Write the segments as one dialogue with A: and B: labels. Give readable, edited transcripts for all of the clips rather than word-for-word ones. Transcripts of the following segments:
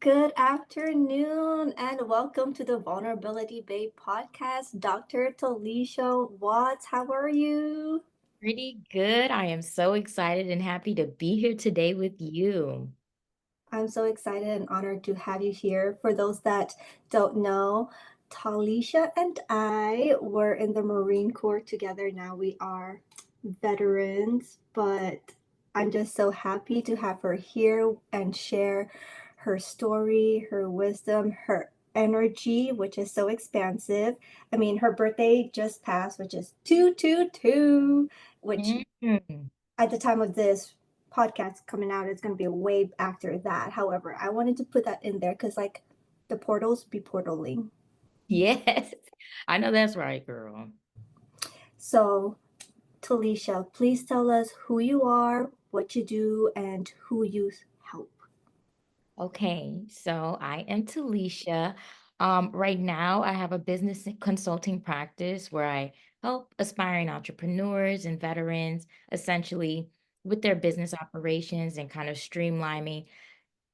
A: Good afternoon and welcome to the Vulnerability Babe podcast. Dr. Tolliesha Watts, how are you?
B: Pretty good. I am so excited and happy to be here today with you.
A: I'm so excited and honored to have you here. For those that don't know, Talisha and I were in the Marine Corps together. Now we are veterans, but I'm just so happy to have her here and share her story, her wisdom, her energy, which is so expansive. I mean, her birthday just passed, which is 222, which
B: Mm.
A: at the time of this podcast coming out, it's going to be way after that. However, I wanted to put that in there because, like, the portals be portaling.
B: Yes, I know that's right, girl.
A: So, Talisha, please tell us who you are, what you do, and who you help.
B: Okay, so I am Talisha. Right now, I have a business consulting practice where I help aspiring entrepreneurs and veterans essentially with their business operations and kind of streamlining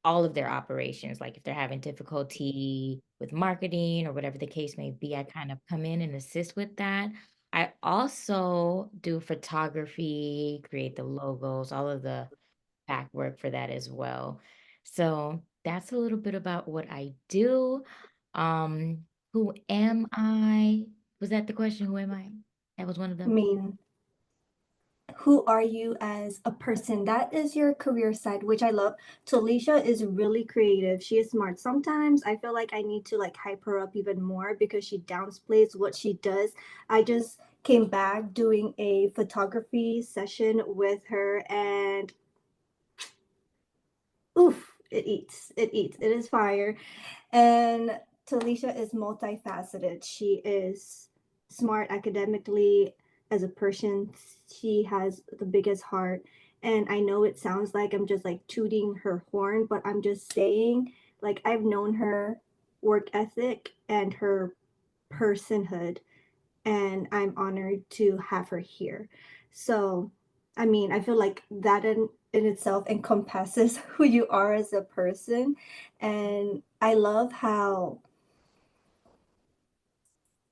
B: all of their operations. Like if they're having difficulty with marketing or whatever the case may be, I kind of come in and assist with that. I also do photography, create the logos, all of the back work for that as well. So that's a little bit about what I do. Who am I? Was that the question? Who am I? That was one of
A: I
B: them.
A: mean, who are you as a person? That is your career side, which I love. Talisha is really creative. She is smart. Sometimes I feel like I need to like hype her up even more because she downplays what she does. I just came back doing a photography session with her and oof, it eats. It eats. It is fire. And Talisha is multifaceted. She is smart academically as a person. She has the biggest heart. And I know it sounds like I'm just like tooting her horn, but I'm just saying, like, I've known her work ethic and her personhood, and I'm honored to have her here. So, I mean, I feel like that in itself encompasses who you are as a person. And I love how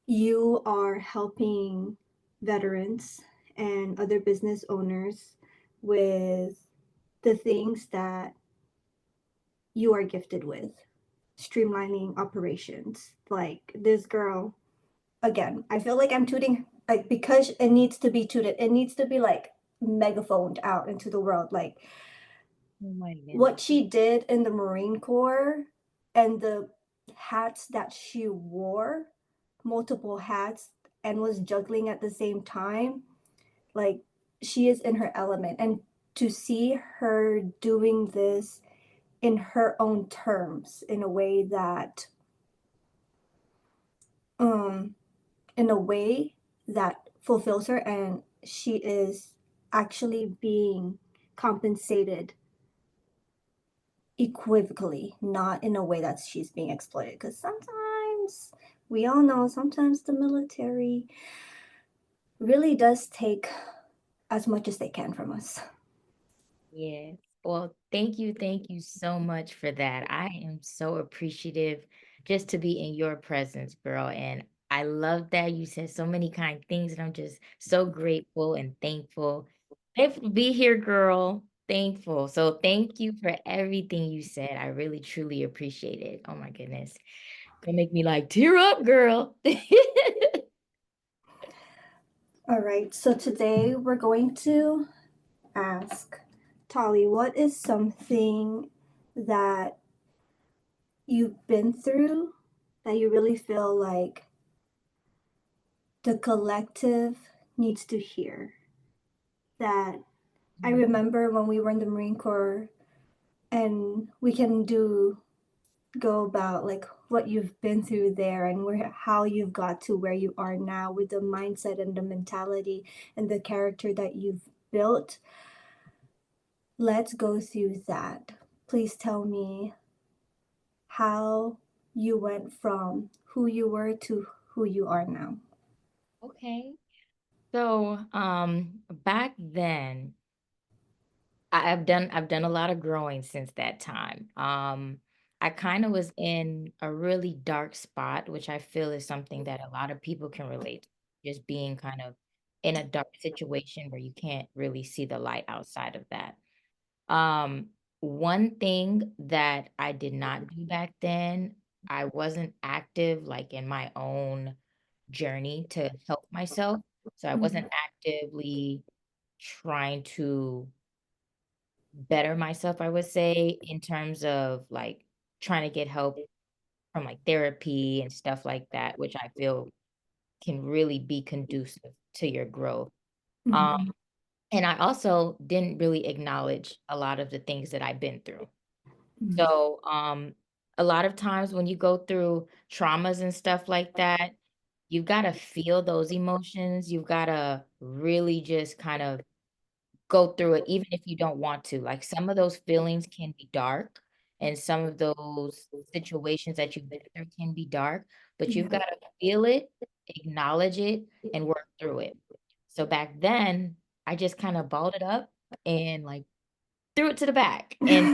A: you are helping veterans and other business owners with the things that you are gifted with, streamlining operations. Like this girl, again, I feel like I'm tooting, like, because it needs to be tooted, it needs to be like megaphoned out into the world. Like
B: Oh my goodness.
A: what she did in the Marine Corps and the hats that she wore, multiple hats, and was juggling at the same time, like she is in her element. And to see her doing this in her own terms in a way that um in a way that fulfills her, and she is actually being compensated equivocally, not in a way that she's being exploited. Because sometimes, we all know, sometimes the military really does take as much as they can from us.
B: Yes. Well, thank you so much for that. I am so appreciative just to be in your presence, girl. And I love that you said so many kind things, and I'm just so grateful and thankful. Thankful to be here, girl. Thankful. So thank you for everything you said. I really truly appreciate it. Oh my goodness. Gonna make me like tear up, girl.
A: All right, so today we're going to ask Tolly, what is something that you've been through that you really feel like the collective needs to hear? That I remember when we were in the Marine Corps, and we can do go about like what you've been through there and where how you've got to where you are now with the mindset and the mentality and the character that you've built. Let's go through that. Please tell me how you went from who you were to who you are now.
B: Okay. So, back then, I've done a lot of growing since that time. I kind of was in a really dark spot, which I feel is something that a lot of people can relate to, just being kind of in a dark situation where you can't really see the light outside of that. Um, One thing that I did not do back then, I wasn't active like in my own journey to help myself. So I wasn't
A: Mhm.
B: actively trying to better myself, I would say, in terms of like trying to get help from like therapy and stuff like that, which I feel can really be conducive to your growth. Um,
A: Mhm.
B: and I also didn't really acknowledge a lot of the things that I've been through.
A: Mhm.
B: So, a lot of times when you go through traumas and stuff like that, you've got to feel those emotions. You've got to really just kind of go through it, even if you don't want to. Like some of those feelings can be dark, and some of those situations that you've been through can be dark, but you've
A: Yeah.
B: got to feel it, acknowledge it, and work through it. So back then, I just kind of balled it up and like threw it to the back. And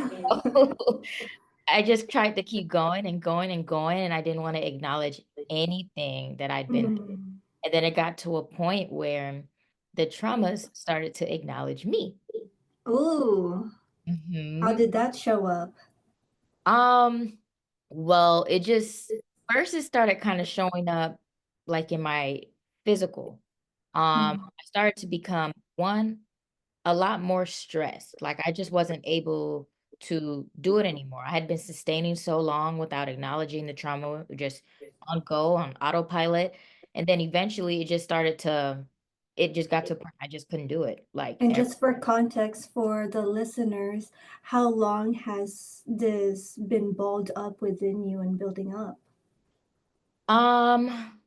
B: I just tried to keep going and going and going, and I didn't want to acknowledge anything that I'd been through.
A: Mm.
B: And then it got to a point where the traumas started to acknowledge me.
A: Ooh, how
B: Hmm.
A: did that show up?
B: Um, well, it just first it started kind of showing up like in my physical.
A: Mm.
B: I started to become one a lot more stressed. Like I just wasn't able to do it anymore. I had been sustaining so long without acknowledging the trauma, just on go, on autopilot. And then eventually it just got to a point I just couldn't do it. Like
A: And just for context for the listeners, how long has this been balled up within you and building up?
B: um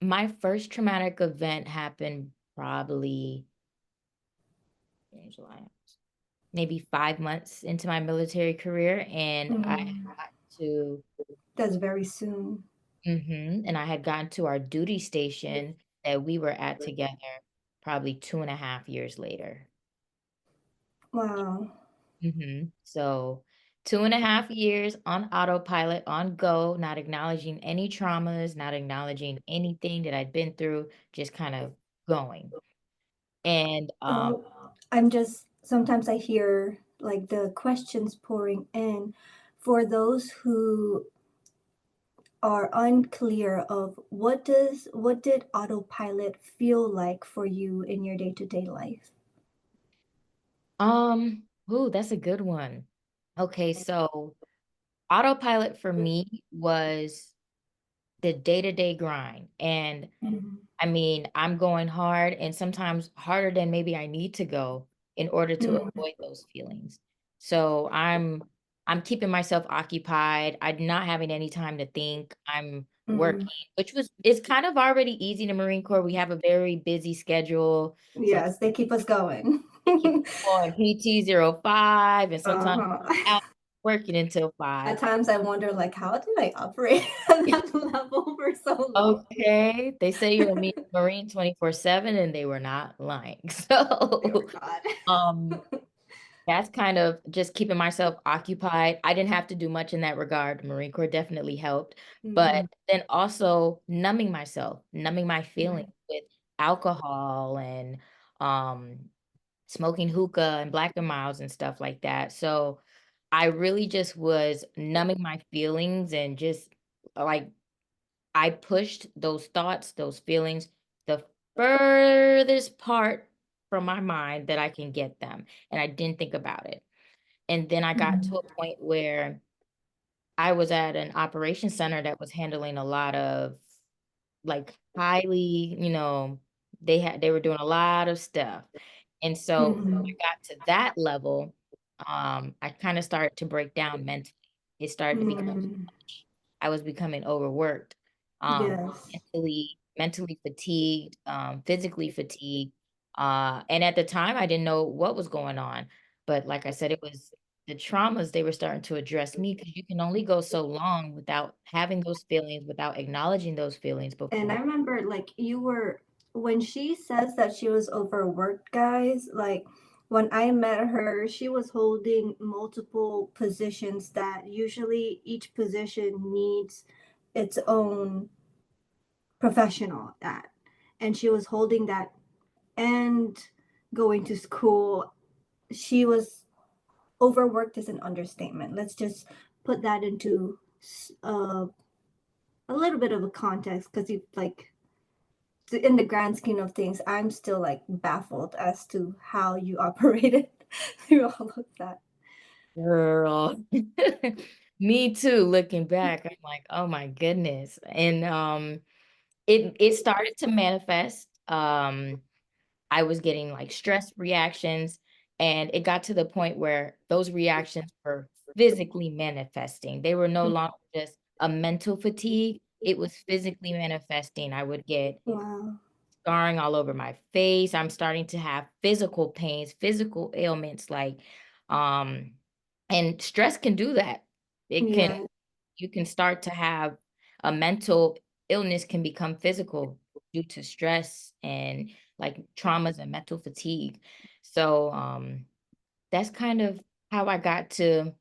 B: my first traumatic event happened probably in July, maybe 5 months into my military career, and I had
A: Mm.
B: got to
A: That's very soon.
B: and I had gotten to our duty station that we were at together probably 2.5 years later.
A: Wow.
B: So 2.5 years on autopilot, on go, not acknowledging any traumas, not acknowledging anything that I'd been through, just kind of going. And
A: So I'm just sometimes I hear like the questions pouring in for those who are unclear of what did autopilot feel like for you in your day-to-day life?
B: ooh, that's a good one. Okay, so autopilot for me was the day-to-day grind. And
A: Mhm.
B: I mean, I'm going hard and sometimes harder than maybe I need to go in order to
A: Mm.
B: avoid those feelings. So I'm keeping myself occupied. I'm not having any time to think. I'm
A: Mm.
B: working, which was it's kind of already easy in the Marine Corps. We have a very busy schedule. So
A: Yes, they keep us going.
B: they keep us going PT 05 and sometimes
A: Uh-huh.
B: out working until
A: At
B: 5.
A: times I wonder like how did I operate at that level for so long?
B: Okay. They say you're a Marine 24/7 and they were not lying.
A: They were
B: So,
A: not.
B: um, that's kind of just keeping myself occupied. I didn't have to do much in that regard. Marine Corps definitely helped. But
A: Mhm.
B: then also numbing myself, numbing my feelings
A: Mhm.
B: with alcohol and um smoking hookah and black and miles and stuff like that. So I really just was numbing my feelings and just like I pushed those thoughts, those feelings, the furthest part from my mind that I can get them, and I didn't think about it. And then I got to
A: Mhm.
B: a point where I was at an operation center that was handling a lot of like highly, they were doing a lot of stuff. And so when
A: Mhm.
B: I got to that level, I kind of started to break down mentally. It started to become too
A: Mhm.
B: much. I was becoming overworked,
A: Yes.
B: mentally fatigued, physically fatigued. And at the time, I didn't know what was going on. But like I said, it was the traumas they were starting to address me because you can only go so long without having those feelings, without acknowledging those feelings
A: And I
B: before.
A: remember like you were when she says that she was overworked, guys, like When I met her, she was holding multiple positions that usually each position needs its own professional at. And she was holding that and going to school. She was overworked is an understatement. Let's just put that into a little bit of a context because you like in the grand scheme of things, I'm still like baffled as to how you operated through all of that.
B: Girl. Me too, looking back, I'm like, oh my goodness. And it started to manifest. I was getting like stress reactions, and it got to the point where those reactions were physically manifesting. They were no longer just a mental fatigue, it was physically manifesting. I would get
A: Wow.
B: scarring all over my face. I'm starting to have physical pains, physical ailments like um and stress can do that. It can
A: Yeah.
B: you can start to have a mental illness can become physical due to stress and like traumas and mental fatigue. So that's kind of how I got to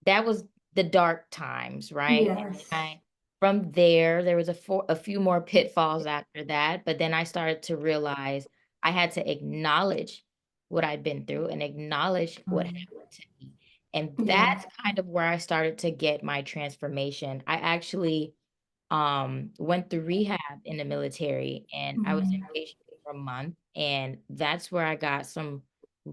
B: that was the dark times, right?
A: Yes.
B: I from there, there was a few more pitfalls after that, but then I started to realize I had to acknowledge what I'd been through and acknowledge what
A: Mm.
B: happened to me. And
A: Yeah.
B: that's kind of where I started to get my transformation. I actually went through rehab in the military, and I was
A: Mm.
B: inpatient for a month, and that's where I got some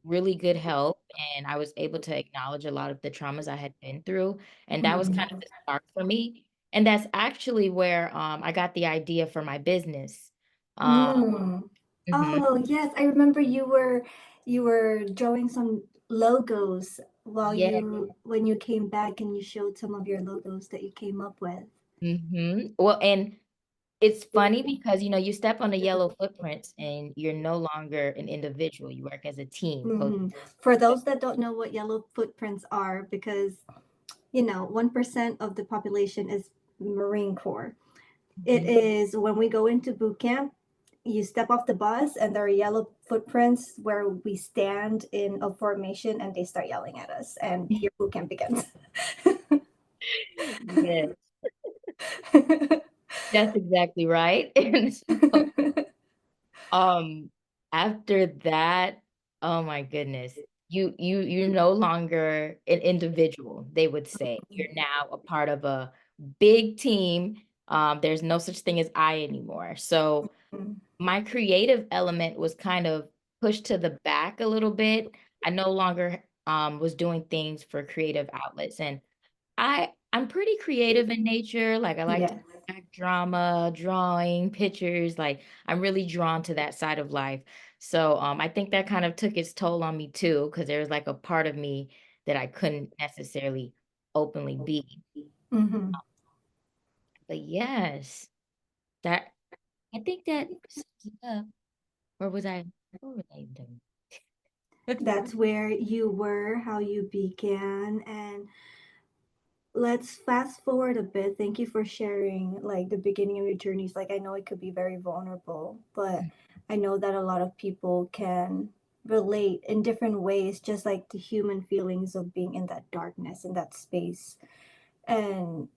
B: really good help, and I was able to acknowledge a lot of the traumas I had been through, and that was kind of
A: Mm.
B: the start for me. And that's actually where I got the idea for my business. Um
A: Mm.
B: mhm.
A: Oh, yes, I remember you were drawing some logos while
B: Yeah.
A: you when you came back and you showed some of your logos that you came up with.
B: Well, and it's funny because you step on the yellow footprints and you're no longer an individual. You work as a team.
A: For those that don't know what yellow footprints are, because 1% of the population is Marine Corps. It
B: Mhm.
A: is when we go into boot camp, you step off the bus and there are yellow footprints where we stand in a formation and they start yelling at us and your boot camp begins.
B: Yes, that's exactly right. And so, um, after that, oh my goodness, you're no longer an individual, they would say. You're now a part of a big team. There's no such thing as I anymore. So my creative element was kind of pushed to the back a little bit. I no longer was doing things for creative outlets, and I'm pretty creative in nature. Like I like to
A: Yes.
B: act drama, drawing, pictures. Like I'm really drawn to that side of life. So I think that kind of took its toll on me too, because there was like a part of me that I couldn't necessarily openly be.
A: Hmm.
B: But yes, that I think that sums it up. Or was I what was I doing?
A: That's where you were, how you began, and let's fast forward a bit. Thank you for sharing like the beginning of your journeys. Like I know it could be very vulnerable, but I know that a lot of people can relate in different ways, just like the human feelings of being in that darkness, in that space, and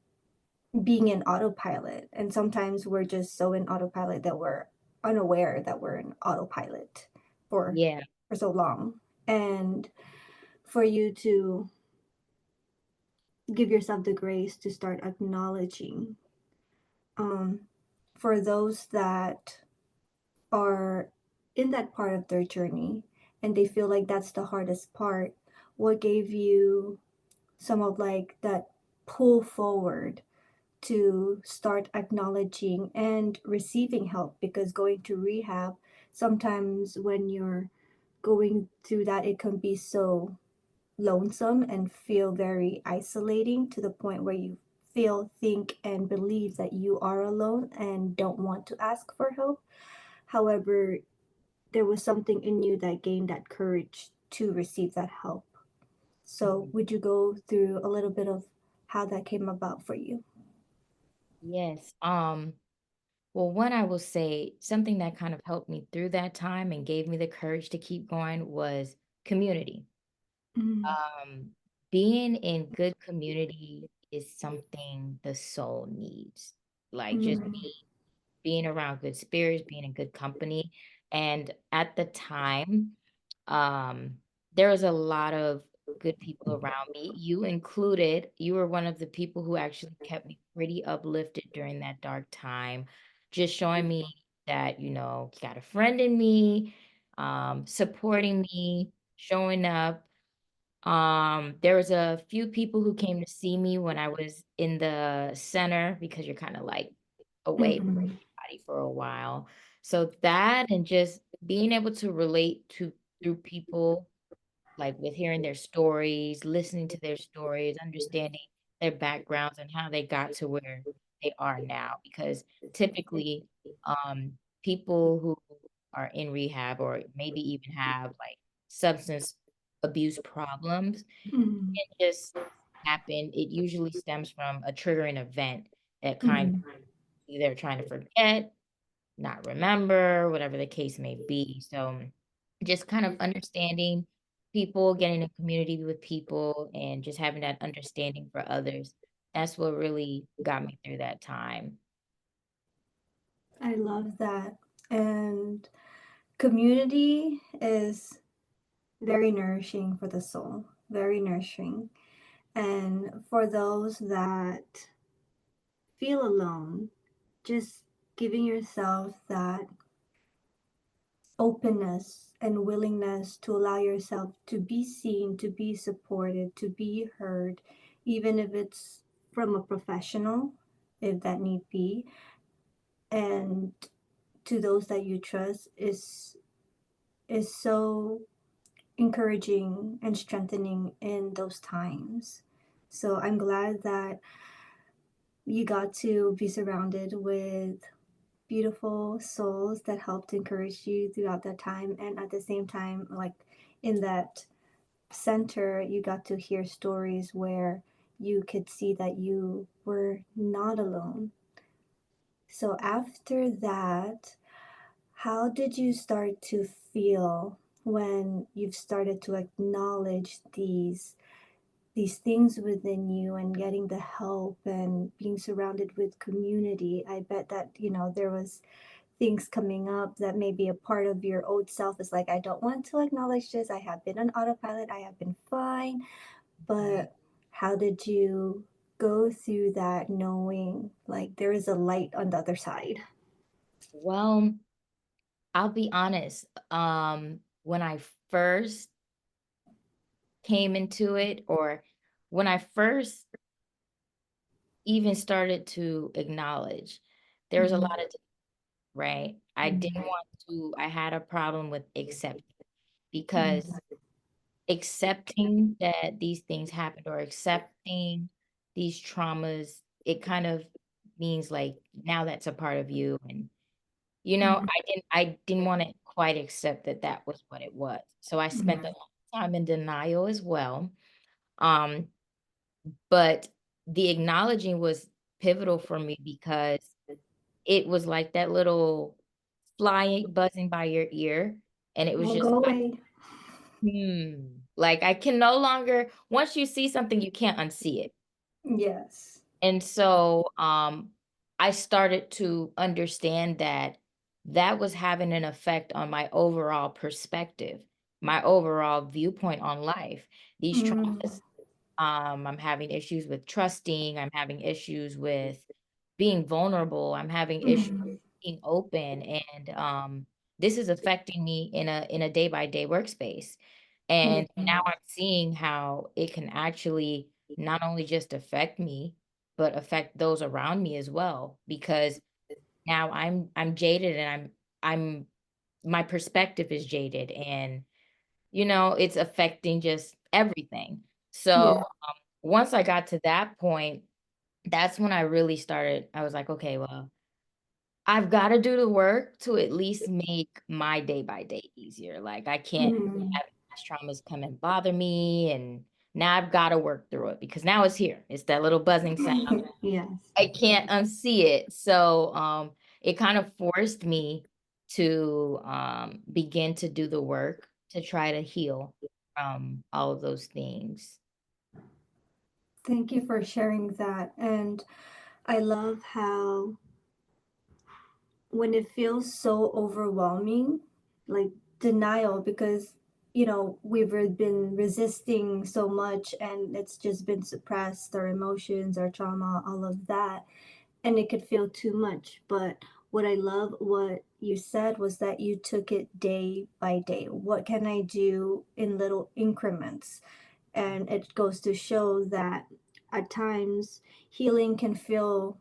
A: being in autopilot. And sometimes we're just so in autopilot that we're unaware that we're in autopilot for
B: Yeah.
A: for so long. And for you to give yourself the grace to start acknowledging, um, for those that are in that part of their journey and they feel like that's the hardest part, what gave you some of like that pull forward to start acknowledging and receiving help? Because going to rehab, sometimes when you're going through that, it can be so lonesome and feel very isolating to the point where you feel, think, and believe that you are alone and don't want to ask for help. However, there was something in you that gained that courage to receive that help. So,
B: Mhm.
A: would you go through a little bit of how that came about for you?
B: Yes. Well, one, I will say something that kind of helped me through that time and gave me the courage to keep going was community.
A: Mm,
B: Um, Being in good community is something the soul needs. Like just
A: mm,
B: being around good spirits, being in good company. And at the time, um, there was a lot of good people around me. You included, you were one of the people who actually kept me pretty uplifted during that dark time, just showing me that, you got a friend in me, supporting me, showing up. There was a few people who came to see me when I was in the center because you're kind of like away from
A: mm,
B: everybody for a while. So that and just being able to relate to through people like with hearing their stories, listening to their stories, understanding their backgrounds and how they got to where they are now. Because typically, um, people who are in rehab or maybe even have like substance abuse problems
A: mm,
B: can just happen. It usually stems from a triggering event that kind of
A: mm,
B: either trying to forget, not remember, whatever the case may be. So just kind of understanding people, getting in community with people, and just having that understanding for others. That's what really got me through that time.
A: I love that. And community is very nourishing for the soul, very nourishing. And for those that feel alone, just giving yourself that openness and willingness to allow yourself to be seen, to be supported, to be heard, even if it's from a professional, if that need be, and to those that you trust is so encouraging and strengthening in those times. So I'm glad that you got to be surrounded with beautiful souls that helped encourage you throughout that time. And at the same time, like in that center, you got to hear stories where you could see that you were not alone. So after that, how did you start to feel when you've started to acknowledge these things within you and getting the help and being surrounded with community? I bet that, there was things coming up that maybe a part of your old self is like, I don't want to acknowledge this. I have been on autopilot. I have been fine.
B: Mhm.
A: But how did you go through that knowing like there is a light on the other side?
B: Well, I'll be honest. When I first came into it, or when I first even started to acknowledge, there was a
A: Mm,
B: lot of, right? I didn't want to, I had a problem with accepting because
A: mm,
B: accepting that these things happened or accepting these traumas, it kind of means like now that's a part of you. And
A: mm,
B: I didn't want to quite accept that that was what it was. So I spent a
A: mm,
B: long time in denial as well. Um, but the acknowledging was pivotal for me because it was like that little flying buzzing by your ear. And it was
A: won't
B: just
A: go
B: like,
A: away.
B: like I can no longer, once you see something, you can't unsee it.
A: Yes.
B: And so I started to understand that that was having an effect on my overall perspective, my overall viewpoint on life. These
A: Mm,
B: traumas, I'm having issues with trusting, I'm having issues with being vulnerable, I'm having issues
A: mm,
B: being open, and this is affecting me in a day by day workspace.
A: yeah.
B: And now I'm seeing how it can actually not only just affect me, but affect those around me as well. Because now I'm jaded and I'm my perspective is jaded, and it's affecting just everything. So
A: Yeah.
B: once I got to that point, that's when I really started. I was like, okay, well, I've got to do the work to at least make my day by day easier. Like I can't
A: Mm.
B: have past traumas come and bother me. And now I've got to work through it because now it's here. It's that little buzzing sound.
A: Yes.
B: I can't unsee it. So it kind of forced me to begin to do the work to try to heal from all of those things.
A: Thank you for sharing that. And I love how when it feels so overwhelming, like denial, because we've been resisting so much and it's just been suppressed, our emotions, our trauma, all of that, and it could feel too much. But what I love what you said was that you took it day by day. What can I do in little increments? And it goes to show that at times healing can feel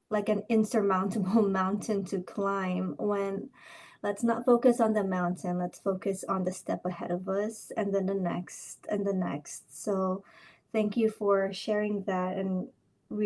A: like an insurmountable mountain to climb, when let's not focus on the mountain, let's focus on the step ahead of us, and then the next and the next. So thank you for sharing that and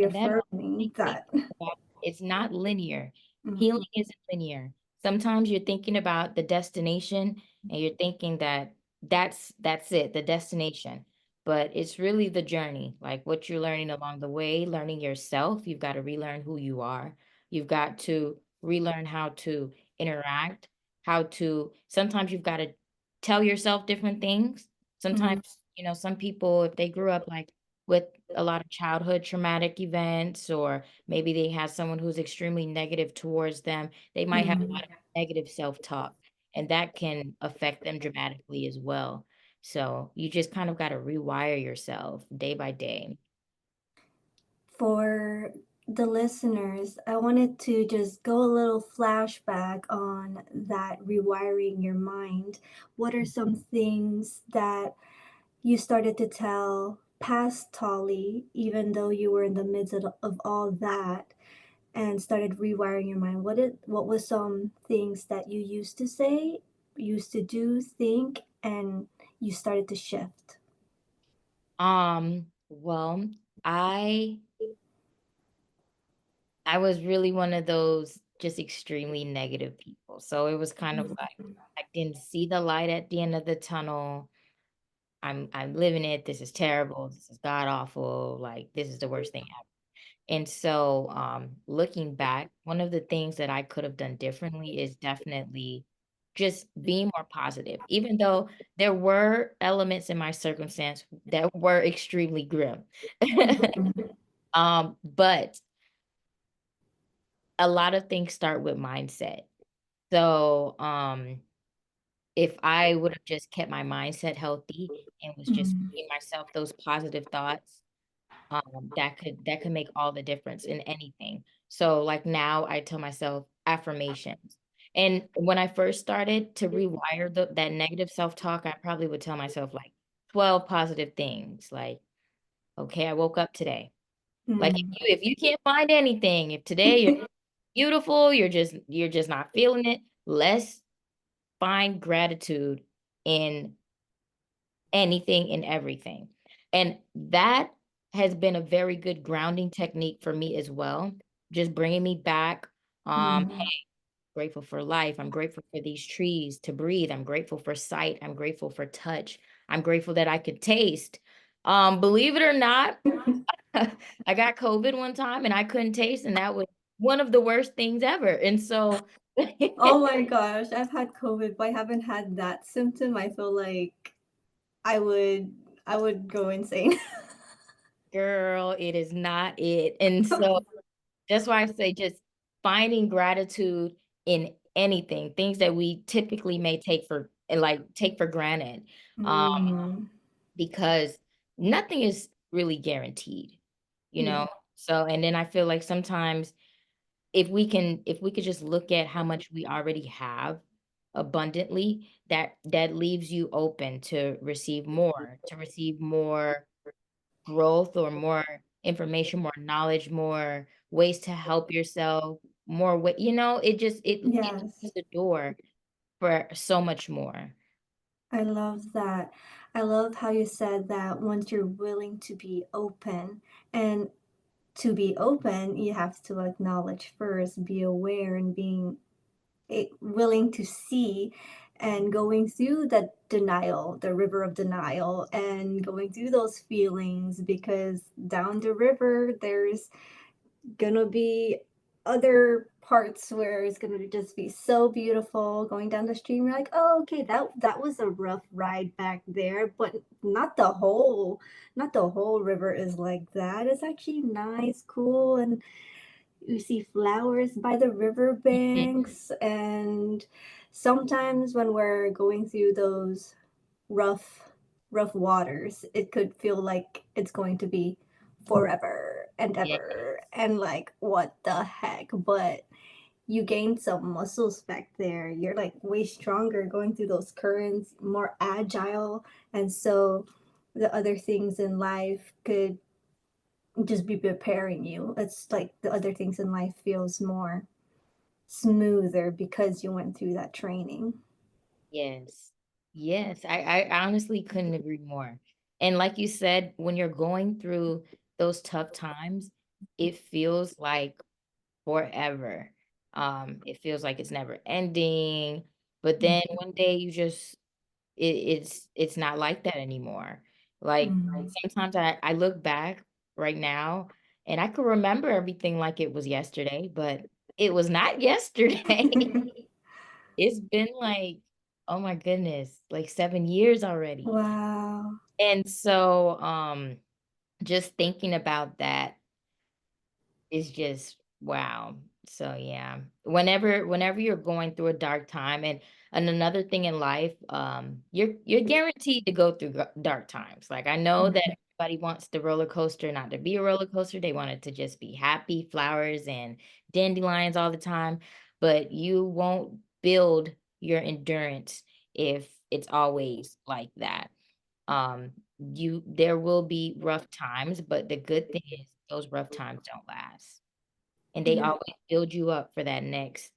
B: And that also
A: reaffirming
B: makes me
A: that.
B: think about it's not linear.
A: Mhm.
B: Healing isn't linear. Sometimes you're thinking about the destination and you're thinking that that's it, the destination. But it's really the journey, like what you're learning along the way, learning yourself. You've got to relearn who you are. You've got to relearn how to interact, how to sometimes you've got to tell yourself different things. Sometimes,
A: Mhm.
B: some people, if they grew up like with a lot of childhood traumatic events, or maybe they have someone who's extremely negative towards them, they might have a
A: Mhm.
B: lot of negative self-talk, and that can affect them dramatically as well. So you just kind of got to rewire yourself day by day.
A: For the listeners, I wanted to just go a little flashback on that rewiring your mind. What are some things that you started to tell past Tolly, even though you were in the midst of all that, and started rewiring your mind? What was some things that you used to say, used to do, think, and you started to shift?
B: Well, I I was really one of those just extremely negative people. So it was kind of like I didn't see the light at the end of the tunnel. I'm living it. This is terrible. This is god awful. Like this is the worst thing ever. And so looking back, one of the things that I could have done differently is definitely just being more positive, even though there were elements in my circumstance that were extremely grim.
A: Mhm.
B: But a lot of things start with mindset. So if I would have just kept my mindset healthy and was just
A: Mhm.
B: giving myself those positive thoughts, that could make all the difference in anything. So like now I tell myself affirmations. And when I first started to rewire that negative self-talk, I probably would tell myself like 12 positive things. Like, okay, I woke up today. Like
A: Mhm.
B: if you can't find anything, if today you're beautiful, you're just not feeling it, let's find gratitude in anything and everything. And that has been a very good grounding technique for me as well, just bringing me back.
A: Mhm.
B: Grateful for life. I'm grateful for these trees to breathe. I'm grateful for sight. I'm grateful for touch. I'm grateful that I could taste. Believe it or not, I got COVID one time and I couldn't taste, and that was one of the worst things ever. And so,
A: Oh my gosh, I've had COVID, but I haven't had that symptom. I feel like I would I would go insane.
B: girl, it is not it. And so that's why I say just finding gratitude in anything, things that we typically may take for granted. Um,
A: Mm,
B: because nothing is really guaranteed, you
A: yeah.
B: know? So, and then I feel like sometimes if we could just look at how much we already have abundantly, that leaves you open to receive more growth or more information, more knowledge, more ways to help yourself, more way, it
A: Yes.
B: opens the door for so much more.
A: I love that. I love how you said that once you're willing to be open, and to be open, you have to acknowledge first, be aware, and being willing to see, and going through that denial, the river of denial, and going through those feelings, because down the river there's gonna be other parts where it's gonna just be so beautiful going down the stream. You're like, oh, okay, that was a rough ride back there, but not the whole river is like that. It's actually nice, cool, and you see flowers by the riverbanks. And sometimes when we're going through those rough rough waters, it could feel like it's going to be forever and
B: Yeah.
A: ever and like what the heck. But you gain some muscles back there. You're like way stronger going through those currents, more agile. And so the other things in life could just be preparing you. It's like the other things in life feels more smoother because you went through that training.
B: Yes. Yes. I honestly couldn't agree more. And like you said, when you're going through those tough times, it feels like forever. It feels like it's never ending. But then one day you just it's not like that anymore. Like
A: Mm.
B: sometimes I look back right now and I could remember everything like it was yesterday, but it was not yesterday. It's been like, oh my goodness, like 7 years already.
A: Wow.
B: And so just thinking about that is just wow. So yeah, whenever you're going through a dark time, and another thing in life, you're guaranteed to go through dark times. Like I know that
A: Mhm.
B: everybody wants the roller coaster not to be a roller coaster. They want it to just be happy, flowers and dandelions all the time. But you won't build your endurance if it's always like that. Um, you there will be rough times, but the good thing is those rough times don't last. And they
A: Yeah.
B: always build you up for that next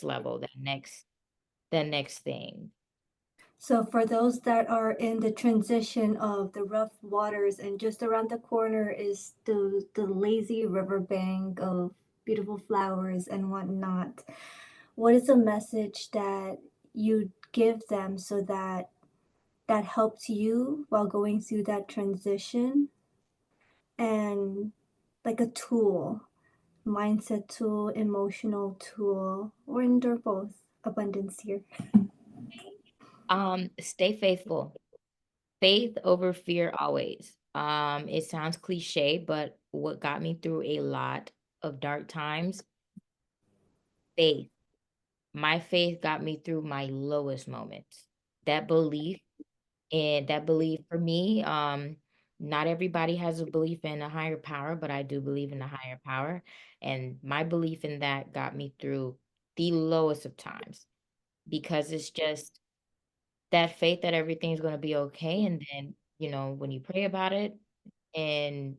B: level, that next thing.
A: So for those that are in the transition of the rough waters and just around the corner is the lazy riverbank of beautiful flowers and whatnot, what is a message that you give them so that that helps you while going through that transition, and like a tool, mindset tool, emotional tool, or endure both? Abundance here.
B: Stay faithful. Faith over fear always. It sounds cliche, but what got me through a lot of dark times, faith. My faith got me through my lowest moments. That belief And that belief for me, not everybody has a belief in a higher power, but I do believe in a higher power. And my belief in that got me through the lowest of times because it's just that faith that everything's going to be okay. And then, when you pray about it and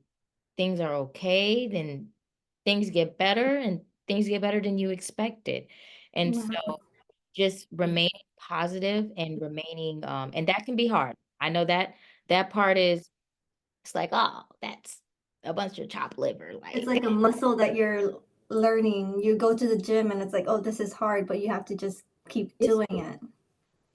B: things are okay, then things get better and things get better than you expected. And
A: Wow.
B: so just remaining positive and remaining and that can be hard. I know that part is it's like, oh, that's a bunch of chopped liver.
A: It's
B: Like
A: like a muscle that you're learning. You go to the gym and it's like, oh, this is hard, but you have to just keep
B: it's
A: doing it.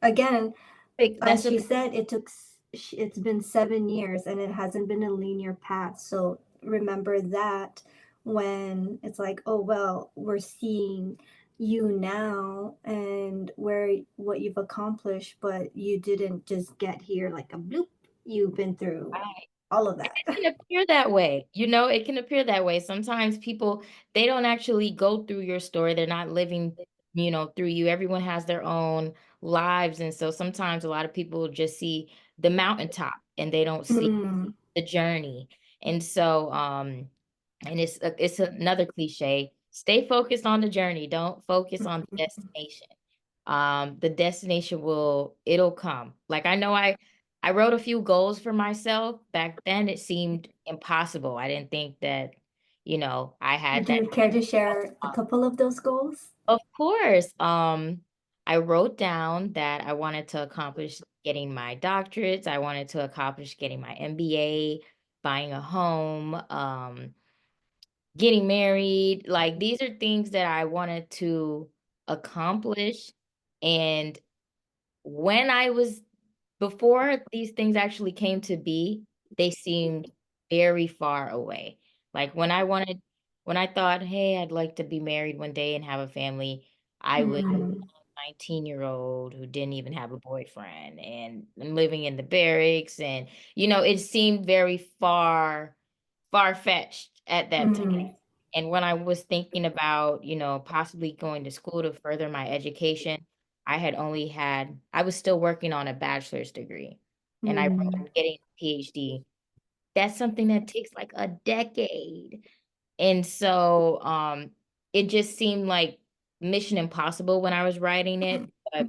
A: Again,
B: big
A: as
B: that's a
A: she
B: big
A: said, it's been 7 years and it hasn't been a linear path. So remember that when it's like, oh well, we're seeing you now and where what you've accomplished, but you didn't just get here like a bloop. You've been through
B: right.
A: all of
B: And
A: that.
B: it can appear that way. It can appear that way. Sometimes people they don't actually go through your story. They're not living, through you. Everyone has their own lives. And so sometimes a lot of people just see the mountaintop and they don't see
A: Mm.
B: the journey. And so, and it's another cliche. Stay focused on the journey. Don't focus on the destination. The destination it'll come. Like I know I wrote a few goals for myself. Back then it seemed impossible. I didn't think that, I had
A: Would
B: that.
A: you care to share a couple of those goals?
B: Of course. I wrote down that I wanted to accomplish getting my doctorates. I wanted to accomplish getting my MBA, buying a home, getting married. Like these are things that I wanted to accomplish. And when I was before these things actually came to be, they seemed very far away. Like when I wanted When I thought, "Hey, I'd like to be married one day and have a family," I was
A: Mm,
B: 19-year-old who didn't even have a boyfriend and living in the barracks, and, it seemed very far-fetched at that time.
A: mm,
B: And when I was thinking about, possibly going to school to further my education, I was still working on a bachelor's degree, and I wrote
A: mm.
B: getting a PhD. That's something that takes like a decade. And so, it just seemed like mission impossible when I was writing it, but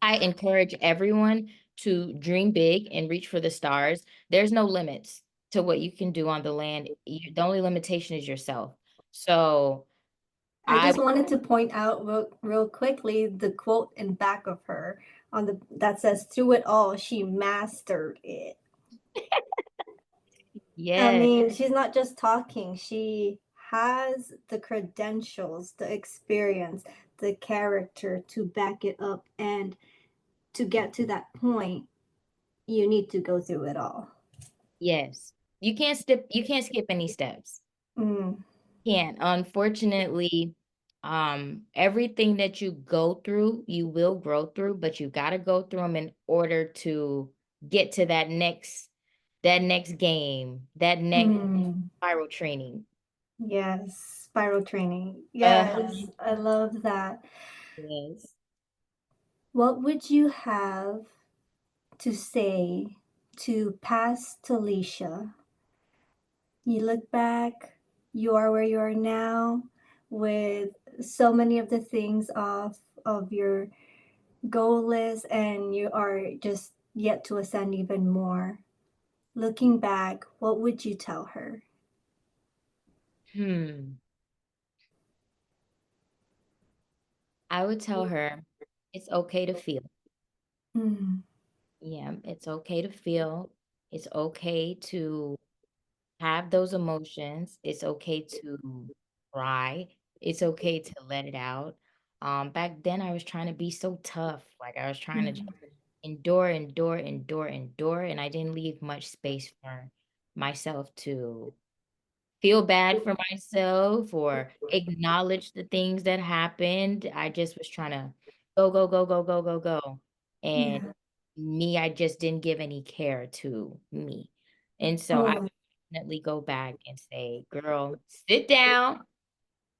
B: I encourage everyone to dream big and reach for the stars. There's no limits to what you can do on the land. The only limitation is yourself. So
A: I
B: I
A: just wanted to point out real quickly the quote in back of her on the that says through it all she mastered it. I
B: Yes,
A: mean, she's not just talking, she has the credentials, the experience, the character to back it up, and to get to that point, you need to go through it all.
B: yes. You can't skip any steps.
A: Mm,
B: Can't. Unfortunately, everything that you go through, you will grow through, but you gotta go through them in order to get to that next game, that next
A: mm.
B: spiral training.
A: Yes, spiral training.
B: Uh-huh.
A: Yes, I love that.
B: Yes.
A: What would you have to say to past Talisha? You look back, you are where you are now with so many of the things of your goal list, and you are just yet to ascend even more. Looking back, what would you tell her?
B: Hmm. I would tell her it's okay to feel.
A: Mm,
B: Yeah, it's okay to feel. It's okay to have those emotions. It's okay to cry. It's okay to let it out. Back then I was trying to be so tough. Like I was trying to just
A: mm,
B: endure, endure, endure, endure, and I didn't leave much space for myself to feel bad for myself or acknowledge the things that happened. I just was trying to go, go, go, go, go, go, go. And
A: yeah.
B: I just didn't give any care to me. And so I
A: Oh,
B: would definitely go back and say, girl, sit down,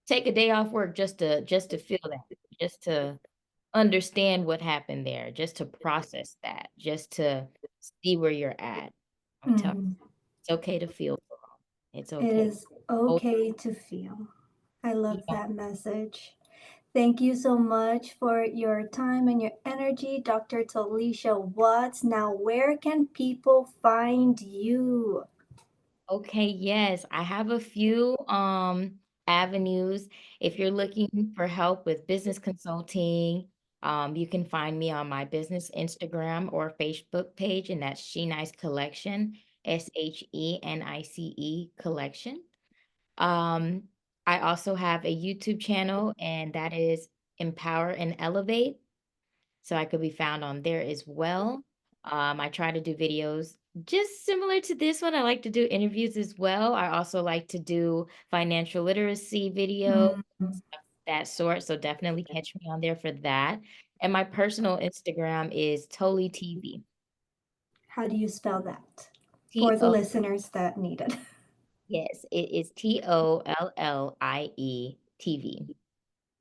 B: take a day off work just to feel that, just to understand what happened there, just to process that, just to see where you're at. I'm telling
A: mm.
B: you, it's okay to feel, girl. It's
A: It
B: okay.
A: is
B: Oh,
A: okay to feel. I love
B: yeah.
A: that message. Thank you so much for your time and your energy, Dr. Tolliesha Watts. Now, where can people find you?
B: Okay, yes, I have a few avenues. If you're looking for help with business consulting, you can find me on my business Instagram or Facebook page, and that's She Nice Collection, SHENICE Collection. Um, I also have a YouTube channel, and that is Empower and Elevate. So I could be found on there as well. I try to do videos just similar to this one. I like to do interviews as well. I also like to do financial literacy videos,
A: Mm,
B: that sort. So definitely catch me on there for that. And my personal Instagram is Tolly TV.
A: how do you spell that for
B: T
A: the
B: O
A: listeners that need it?
B: yes, it is TOLLIE TV.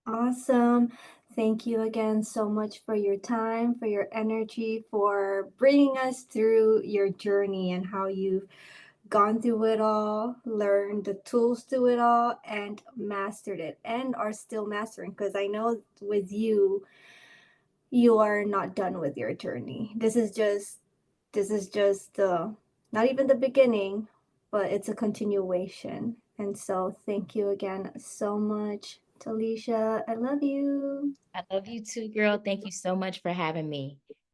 A: Awesome. Thank you again so much for your time, for your energy, for bringing us through your journey and how you've gone through it all, learned the tools to it all, and mastered it, and are still mastering. Because I know with you, you are not done with your journey. This is just not even the beginning, but it's a continuation. And so, thank you again so much, Talisha. I love you.
B: I love you too, girl. Thank you so much for having me.